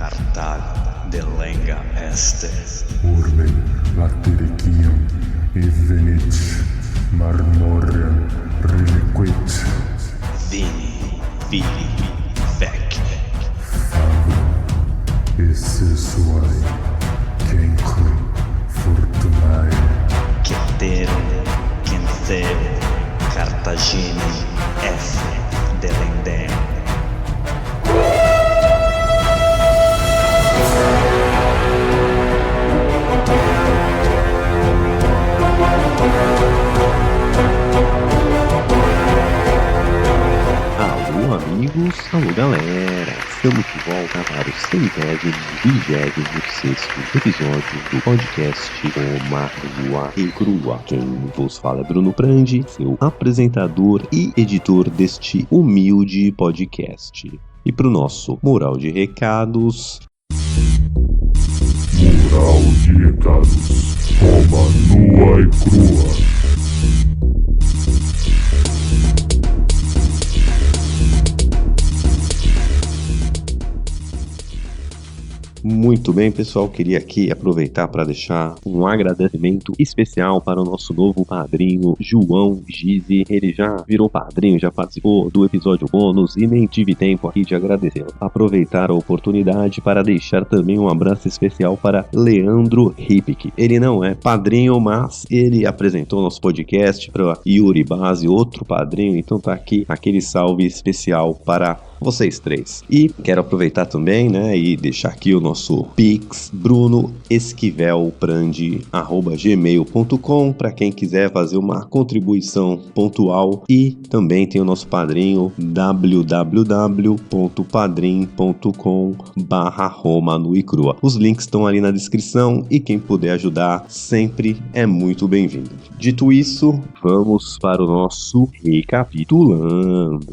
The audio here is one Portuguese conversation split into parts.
Cartago delenga este. Urbe latericium evenit marmoriam reliquit. Vini, vidi, vec. Fabum essesuae cenque fortunae. Ceterum, Centheo, Cartaginem, F. delendem. Alô amigos, alô galera, estamos de volta para o 126º episódio do podcast Uma Nua e Crua. Quem vos fala é Bruno Prandi, seu apresentador e editor deste humilde podcast. E para o nosso mural de recados... Mural de recados, Roma nua e crua. Muito bem, pessoal, queria aqui aproveitar para deixar um agradecimento especial para o nosso novo padrinho, João Gizzi. Ele já virou padrinho, já participou do episódio bônus e nem tive tempo aqui de agradecê-lo. Aproveitar a oportunidade para deixar também um abraço especial para Leandro Ripik. Ele não é padrinho, mas ele apresentou nosso podcast para Yuri Base, outro padrinho, então tá aqui aquele salve especial para vocês três. E quero aproveitar também, e deixar aqui o nosso Pix, brunoesquivelprandi@gmail.com, para quem quiser fazer uma contribuição pontual. E também tem o nosso padrinho, www.padrim.com/Roma Nua e Crua. Os links estão ali na descrição e quem puder ajudar sempre é muito bem-vindo. Dito isso, vamos para o nosso recapitulando.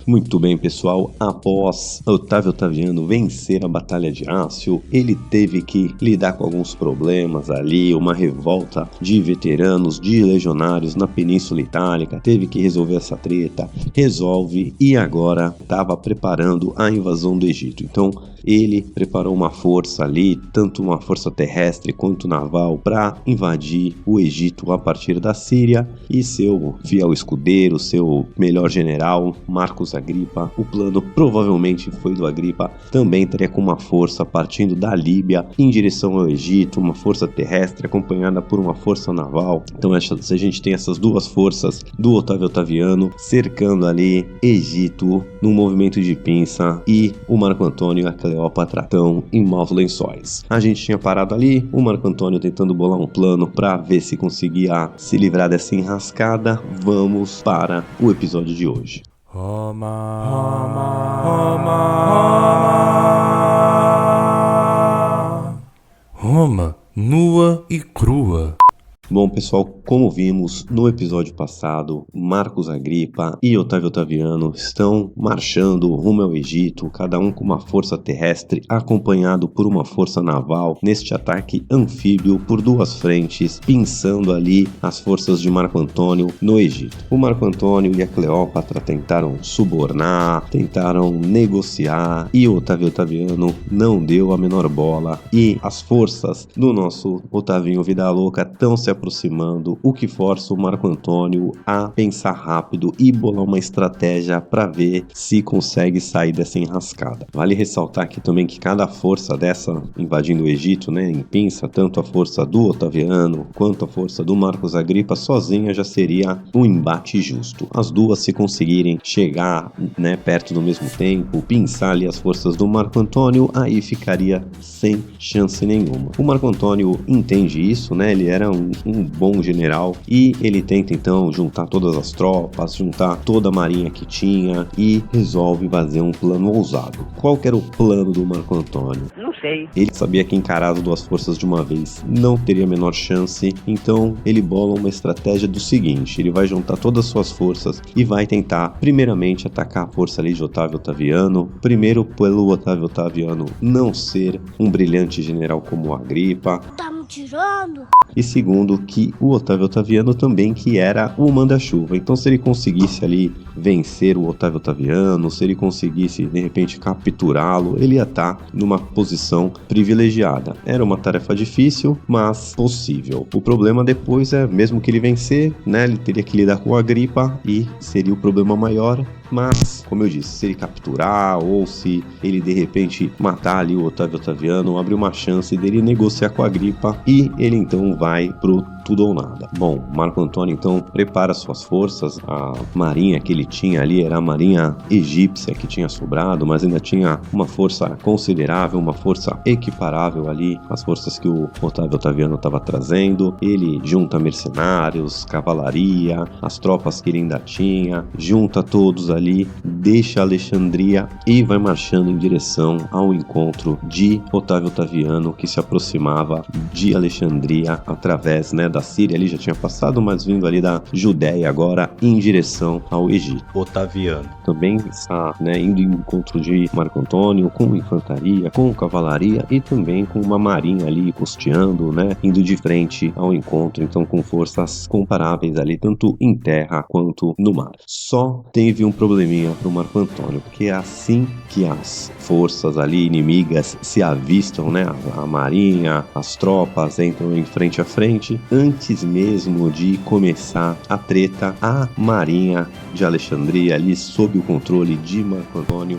Muito bem, pessoal, após Otávio Otaviano vencer a Batalha de Ácio, ele teve que lidar com alguns problemas ali, uma revolta de veteranos, de legionários na Península Itálica, teve que resolver essa treta, resolve e agora estava preparando a invasão do Egito. Então, ele preparou uma força ali, tanto uma força terrestre quanto naval, para invadir o Egito a partir da Síria, e seu fiel escudeiro, seu melhor general, Marcos Agripa, o plano provavelmente foi do Agripa, também estaria com uma força partindo da Líbia em direção ao Egito, uma força terrestre acompanhada por uma força naval. Então a gente tem essas duas forças do Otávio Otaviano cercando ali Egito num movimento de pinça, e o Marco Antônio e a Cleópatra estão em maus lençóis. A gente tinha parado ali, o Marco Antônio tentando bolar um plano para ver se conseguia se livrar dessa enrascada. Vamos para o episódio de hoje. Roma nua e crua. Bom, pessoal, como vimos no episódio passado, Marcos Agripa e Otávio Otaviano estão marchando rumo ao Egito, cada um com uma força terrestre acompanhado por uma força naval, neste ataque anfíbio por duas frentes, pinçando ali as forças de Marco Antônio no Egito. O Marco Antônio e a Cleópatra tentaram subornar, tentaram negociar, e o Otávio Otaviano não deu a menor bola, e as forças do nosso Otavinho Vida Louca estão se aproximando, o que força o Marco Antônio a pensar rápido e bolar uma estratégia para ver se consegue sair dessa enrascada. Vale ressaltar aqui também que cada força dessa invadindo o Egito, em pinça, tanto a força do Otaviano quanto a força do Marcos Agripa sozinha já seria um embate justo. As duas, se conseguirem chegar perto do mesmo tempo, pinçar ali as forças do Marco Antônio, aí ficaria sem chance nenhuma. O Marco Antônio entende isso, ele era um bom general, e ele tenta então juntar todas as tropas, juntar toda a marinha que tinha, e resolve fazer um plano ousado. Qual que era o plano do Marco Antônio? Não sei. Ele sabia que encarar as duas forças de uma vez não teria a menor chance, então ele bola uma estratégia do seguinte: ele vai juntar todas as suas forças e vai tentar primeiramente atacar a força ali de Otávio Otaviano, primeiro pelo Otávio Otaviano não ser um brilhante general como o Agripa, tirando? E segundo, que o Otávio Otaviano também que era o manda-chuva. Então se ele conseguisse ali vencer o Otávio Otaviano, se ele conseguisse de repente capturá-lo, ele ia estar numa posição privilegiada. Era uma tarefa difícil, mas possível. O problema depois é, mesmo que ele vencer, né, ele teria que lidar com a Agripa e seria o problema maior. Mas, como eu disse, se ele capturar ou se ele de repente matar ali o Otávio Otaviano, abre uma chance dele negociar com a Agripa e ele então vai pro tudo ou nada. Bom, Marco Antônio então prepara suas forças. A marinha que ele tinha ali era a marinha egípcia que tinha sobrado, mas ainda tinha uma força considerável, uma força equiparável ali às forças que o Otávio Otaviano estava trazendo. Ele junta mercenários, cavalaria, as tropas que ele ainda tinha, junta todos ali, deixa Alexandria e vai marchando em direção ao encontro de Otávio Otaviano, que se aproximava de Alexandria através, né, da Síria. Ele já tinha passado, mas vindo ali da Judéia agora em direção ao Egito. Otaviano Também está, né, indo em encontro de Marco Antônio com infantaria, com cavalaria e também com uma marinha ali costeando, né, indo de frente ao encontro, então com forças comparáveis ali, tanto em terra quanto no mar. Só teve um probleminha para o Marco Antônio, porque é assim que as forças ali inimigas se avistam, né, a marinha, as tropas entram em frente a frente, antes mesmo de começar a treta, a marinha de Alexandria ali sob o controle de Marco Antônio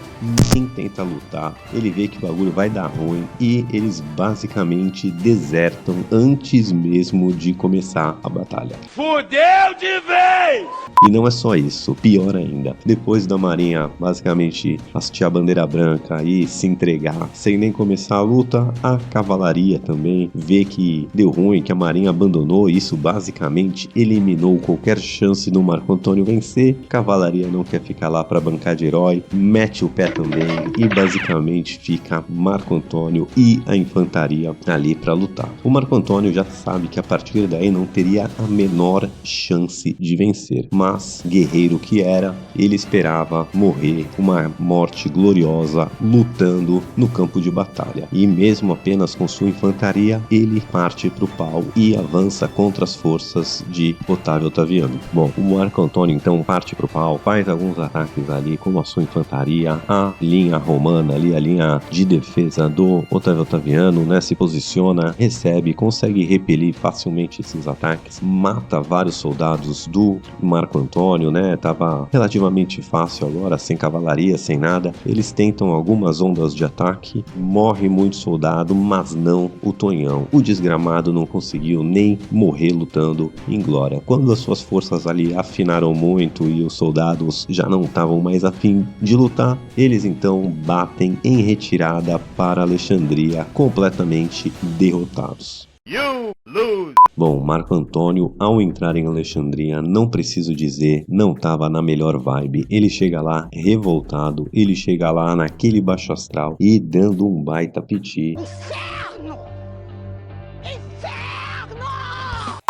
nem tenta lutar. Ele vê que o bagulho vai dar ruim e eles basicamente desertam antes mesmo de começar a batalha. Fudeu de vez! E não é só isso, pior ainda. Depois da marinha basicamente hastear a bandeira branca e se entregar sem nem começar a luta, a cavalaria também vê que deu ruim, que a marinha abandonou. Isso basicamente eliminou qualquer chance do Marco Antônio vencer. Cavalaria não quer ficar lá para bancar de herói, mete o pé também e basicamente fica Marco Antônio e a infantaria ali para lutar. O Marco Antônio já sabe que a partir daí não teria a menor chance de vencer, mas guerreiro que era, ele esperava morrer uma morte gloriosa lutando no campo de batalha. E mesmo apenas com sua infantaria, ele parte pro pau e avança contra as forças de Otávio Otaviano. Bom, o Marco Antônio então parte pro pau, faz alguns ataques ali com a sua infantaria, a linha romana ali, a linha de defesa do Otávio Otaviano, né, se posiciona, recebe, consegue repelir facilmente esses ataques, mata vários soldados do Marco Antônio, né, tava relativamente fácil agora, sem cavalaria, sem nada. Eles tentam algumas ondas de ataque, morre muito soldado, mas não o Tonhão. O desgramado não conseguiu nem morrer lutando em glória. Quando as suas forças ali afinaram muito e os soldados já não estavam mais a fim de lutar, eles então batem em retirada para Alexandria, completamente derrotados. You lose! Bom, Marco Antônio, ao entrar em Alexandria, não preciso dizer, não estava na melhor vibe. Ele chega lá revoltado, ele chega lá naquele baixo astral e dando um baita piti. Inferno!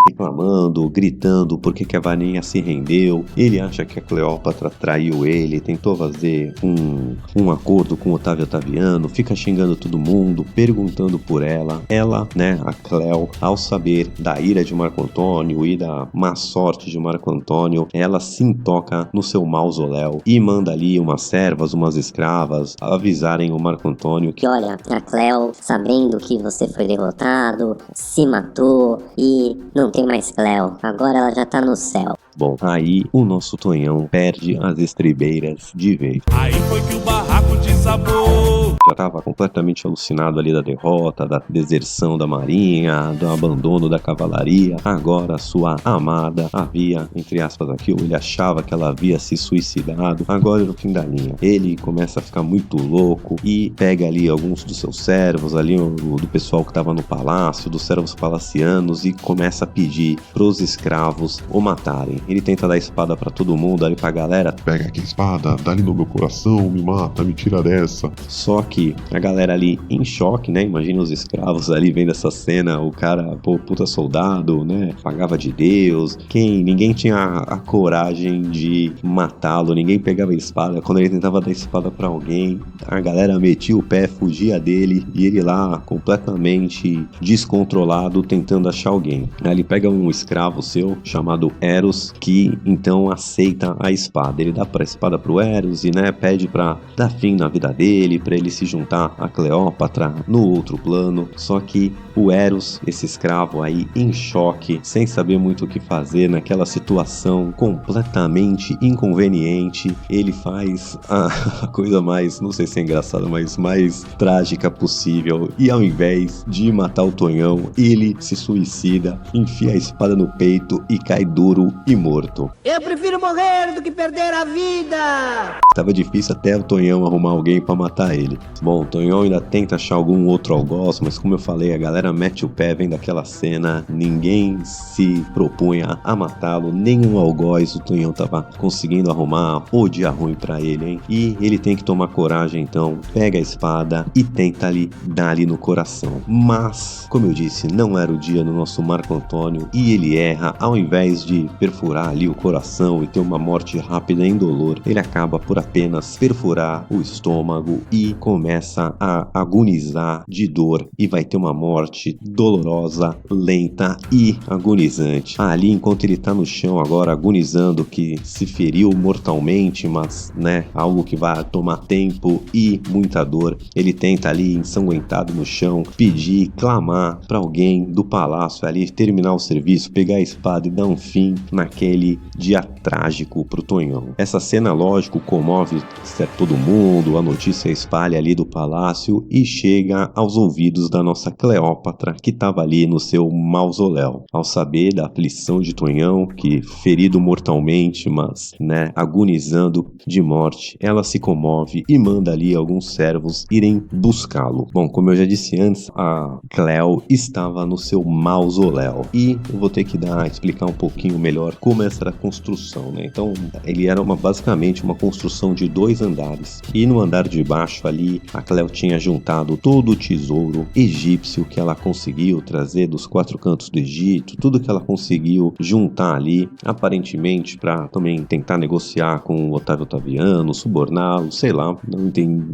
Reclamando, gritando porque que a varinha se rendeu. Ele acha que a Cleópatra traiu ele, tentou fazer um acordo com Otávio Otaviano, fica xingando todo mundo, perguntando por ela. Ela, né, a Cleo, ao saber da ira de Marco Antônio e da má sorte de Marco Antônio, ela se intoca no seu mausoléu e manda ali umas servas, umas escravas, avisarem o Marco Antônio Que olha, a Cleo, sabendo que você foi derrotado, se matou e não tem mais Cleo, agora ela já tá no céu. Bom, aí o nosso Tonhão perde as estribeiras de vez. Aí foi que o barraco desabou. Já estava completamente alucinado ali da derrota, da deserção da marinha, do abandono da cavalaria. Agora sua amada havia, entre aspas aqui, ele achava que ela havia se suicidado. Agora no fim da linha, ele começa a ficar muito louco e pega ali alguns dos seus servos ali, do pessoal que estava no palácio, dos servos palacianos, e começa a pedir pros escravos o matarem. Ele tenta dar espada pra todo mundo, ali pra galera. Pega aqui a espada, dá ali no meu coração, me mata, me tira dessa. Só que a galera ali em choque, né? Imagina os escravos ali vendo essa cena, o cara, pô, puta soldado, né? Pagava de Deus. Ninguém tinha a coragem de matá-lo, ninguém pegava a espada. Quando ele tentava dar a espada pra alguém, a galera metia o pé, fugia dele e ele lá completamente descontrolado tentando achar alguém. Aí ele pega um escravo seu chamado Eros, que então aceita a espada. Ele dá a espada pro Eros e, né, pede pra dar fim na vida dele, pra ele se juntar a Cleópatra no outro plano. Só que o Eros, esse escravo aí em choque, sem saber muito o que fazer naquela situação completamente inconveniente, ele faz a coisa mais, não sei se é engraçada, mas mais trágica possível. E ao invés de matar o Tonhão, ele se suicida, enfia a espada no peito e cai duro e morto. Eu prefiro morrer do que perder a vida! Tava difícil até o Tonhão arrumar alguém pra matar ele. Bom, o Tonhão ainda tenta achar algum outro algoz, mas como eu falei, a galera mete o pé, vem daquela cena, ninguém se propunha a matá-lo, nenhum algoz o Tonhão tava conseguindo arrumar, ou dia ruim pra ele, hein? E ele tem que tomar coragem então, pega a espada e tenta ali dar ali no coração. Mas, como eu disse, não era o dia do nosso Marco Antônio e ele erra, ao invés de perfurar ali o coração e ter uma morte rápida e indolor, ele acaba por apenas perfurar o estômago e começa a agonizar de dor e vai ter uma morte dolorosa, lenta e agonizante. Ali, enquanto ele tá no chão agora agonizando, que se feriu mortalmente, mas, né, algo que vai tomar tempo e muita dor, ele tenta ali, ensanguentado no chão, pedir, clamar pra alguém do palácio ali terminar o serviço, pegar a espada e dar um fim naquele dia trágico pro Tonhão. Essa cena, lógico, comove todo mundo, a notícia espalha ali do palácio e chega aos ouvidos da nossa Cleópatra, que estava ali no seu mausoléu. Ao saber da aflição de Tonhão, que ferido mortalmente, mas, né, agonizando de morte, ela se comove e manda ali alguns servos irem buscá-lo. Bom, como eu já disse antes, a Cleo estava no seu mausoléu e eu vou ter que explicar um pouquinho melhor como essa era a construção, né? Então, ele era basicamente uma construção de 2 andares e no andar de baixo ali, a Cleo tinha juntado todo o tesouro egípcio que ela conseguiu trazer dos 4 cantos do Egito, tudo que ela conseguiu juntar ali, aparentemente para também tentar negociar com o Otávio Otaviano, suborná-lo, sei lá,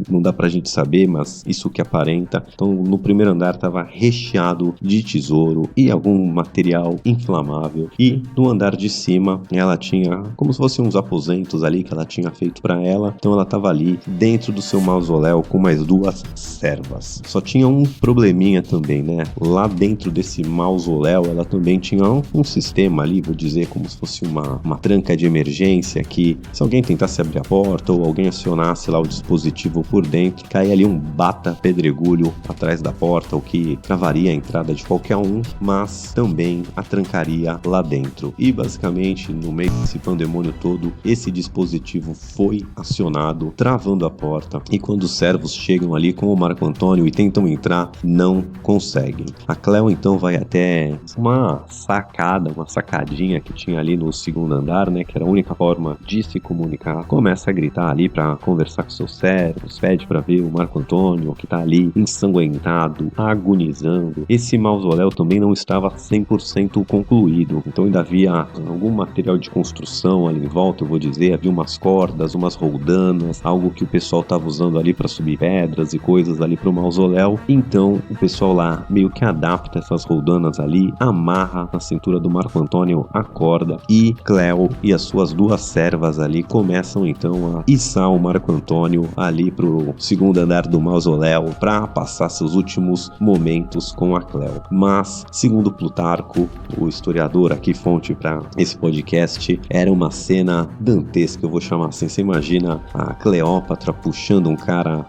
não dá pra gente saber, mas isso que aparenta. Então, no primeiro andar estava recheado de tesouro e algum material inflamável, e no andar de cima ela tinha como se fossem uns aposentos ali que ela tinha feito para ela. Então ela estava ali dentro do seu mausoléu com mais 2 servas. Só tinha um probleminha também, né? Lá dentro desse mausoléu ela também tinha um sistema ali, vou dizer, como se fosse uma tranca de emergência, que se alguém tentasse abrir a porta ou alguém acionasse lá o dispositivo por dentro, caía ali um bata-pedregulho atrás da porta, o que travaria a entrada de qualquer um, mas também a trancaria lá dentro. E basicamente, no meio desse pandemônio todo, esse dispositivo foi acionado, travando a porta, e quando os servos chegam ali com o Marco Antônio e tentam entrar, não conseguem. A Cleo então vai até uma sacadinha que tinha ali no segundo andar, né, que era a única forma de se comunicar. Começa a gritar ali para conversar com seus servos, pede para ver o Marco Antônio, que tá ali ensanguentado, agonizando. Esse mausoléu também não estava 100% concluído, então ainda havia algum material de construção ali em volta, eu vou dizer, havia umas cordas, umas roldanas, algo que o pessoal estava usando ali para subir pedras e coisas ali pro mausoléu. Então o pessoal lá meio que adapta essas roldanas ali, amarra na cintura do Marco Antônio a corda, e Cleo e as suas 2 servas ali começam então a içar o Marco Antônio ali pro segundo andar do mausoléu para passar seus últimos momentos com a Cleo. Mas, segundo Plutarco, o historiador aqui, fonte para esse podcast, era uma cena dantesca, eu vou chamar assim. Você imagina a Cleópatra puxando um cara,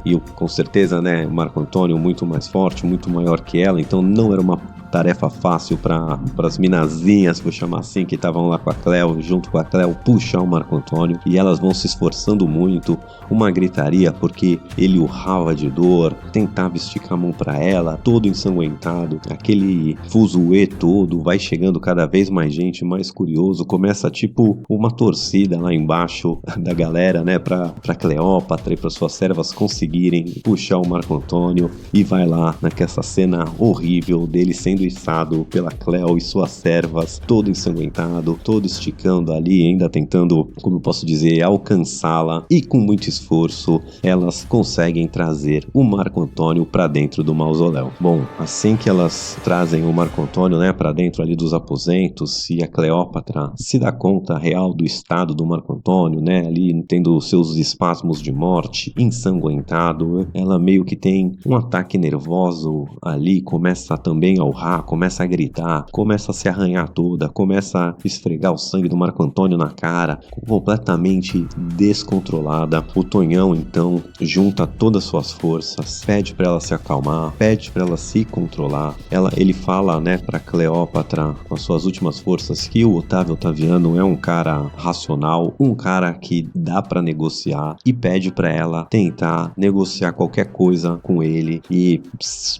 e com certeza, né, Marco Antônio muito mais forte, muito maior que ela, então não era uma tarefa fácil para as minazinhas, vou chamar assim, que estavam lá com a Cleo, junto com a Cleo, puxar o Marco Antônio, e elas vão se esforçando muito, uma gritaria porque ele urrava de dor, tentava esticar a mão para ela, todo ensanguentado, aquele fuzuê todo, vai chegando cada vez mais gente, mais curioso, começa tipo uma torcida lá embaixo da galera, né, pra Cleópatra e para suas servas conseguirem puxar o Marco Antônio, e vai lá naquela cena horrível dele sendo içado pela Cleo e suas servas, todo ensanguentado, todo esticando ali, ainda tentando, como eu posso dizer, alcançá-la, e com muito esforço elas conseguem trazer o Marco Antônio para dentro do mausoléu. Bom, assim que elas trazem o Marco Antônio, né, para dentro ali dos aposentos, e a Cleópatra se dá conta real do estado do Marco Antônio, né, ali tendo seus espasmos de morte, ensanguentado, ela meio que tem um ataque nervoso ali, começa também a urrar, começa a gritar, começa a se arranhar toda, começa a esfregar o sangue do Marco Antônio na cara, completamente descontrolada. O Tonhão então junta todas as suas forças, pede para ela se acalmar, pede para ela se controlar. Ele fala, né, para Cleópatra com as suas últimas forças que o Otávio Otaviano é um cara racional, um cara que dá para negociar, e pede para ela tentar negociar qualquer coisa com ele e,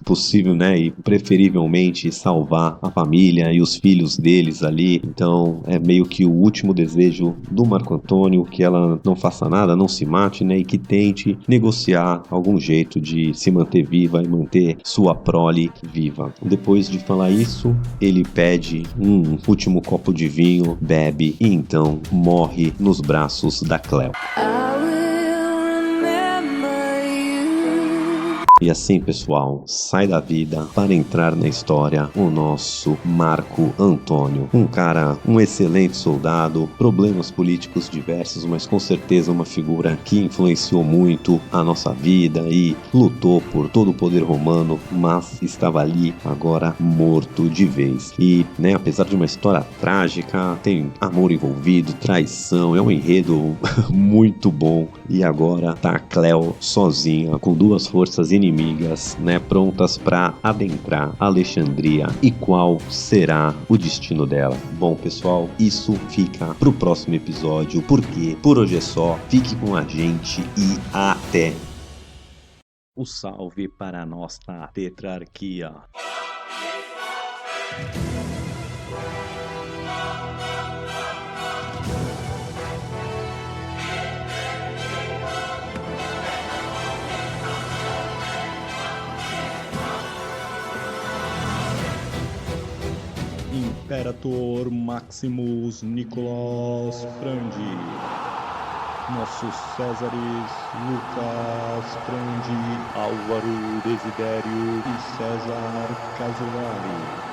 possível, né, e preferivelmente salvar a família e os filhos deles ali. Então é meio que o último desejo do Marco Antônio, que ela não faça nada, não se mate, né, e que tente negociar algum jeito de se manter viva e manter sua prole viva. Depois de falar isso, ele pede um último copo de vinho, bebe e então morre nos braços da Cleo. E assim, pessoal, sai da vida para entrar na história o nosso Marco Antônio. Um cara, um excelente soldado, problemas políticos diversos, mas com certeza uma figura que influenciou muito a nossa vida e lutou por todo o poder romano, mas estava ali agora morto de vez. E, né, apesar de uma história trágica, tem amor envolvido, traição, é um enredo muito bom. E agora tá a Cleo sozinha, com duas forças inimigas, né, prontas para adentrar Alexandria. E qual será o destino dela? Bom, pessoal, isso fica pro próximo episódio, porque por hoje é só. Fique com a gente e até! O salve para a nossa tetrarquia. Imperator Maximus Nicolas Frandi, nossos Césares Lucas Frandi, Álvaro Desidério e César Casolari.